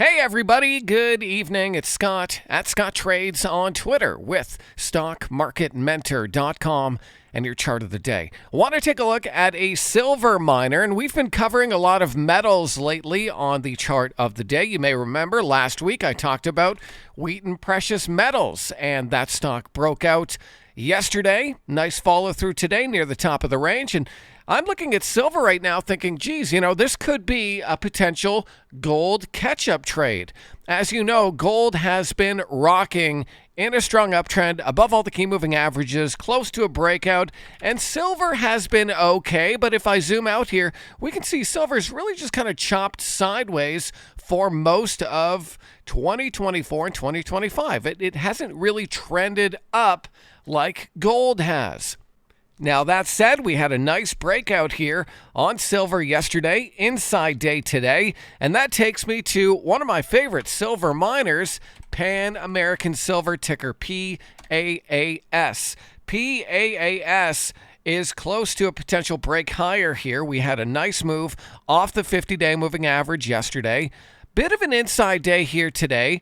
Hey everybody, good evening. It's Scott at Scott Trades on Twitter with StockMarketMentor.com and your chart of the day. I want to take a look at a silver miner, and we've been covering a lot of metals lately on the chart of the day. You may remember last week I talked about Wheaton Precious Metals, and that stock broke out yesterday. Nice follow through today near the top of the range, and I'm looking at silver right now thinking, geez, this could be a potential gold catch-up trade. As you know, gold has been rocking in a strong uptrend above all the key moving averages, close to a breakout, and silver has been okay. But if I zoom out here, we can see silver's really just kind of chopped sideways for most of 2024 and 2025. It hasn't really trended up like gold has. Now, that said, we had a nice breakout here on silver yesterday, inside day today, and that takes me to one of my favorite silver miners, Pan American Silver, ticker PAAS. PAAS is close to a potential break higher here. We had a nice move off the 50-day moving average yesterday. Bit of an inside day here today.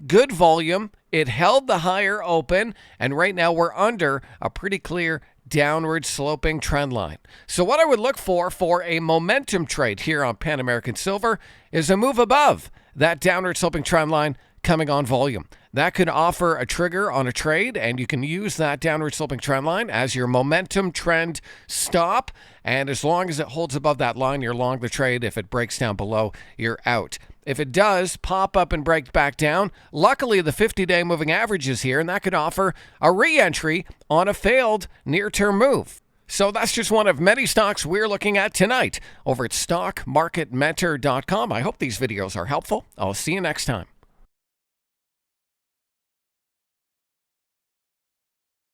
Good volume. It held the higher open, and right now we're under a pretty clear downward sloping trend line. So what I would look for a momentum trade here on Pan American Silver is a move above that downward sloping trend line coming on volume. That could offer a trigger on a trade, and you can use that downward sloping trend line as your momentum trend stop. And as long as it holds above that line, you're long the trade. If it breaks down below, you're out. If it does pop up and break back down, luckily the 50-day moving average is here, and that could offer a re-entry on a failed near-term move. So that's just one of many stocks we're looking at tonight over at StockMarketMentor.com. I hope these videos are helpful. I'll see you next time.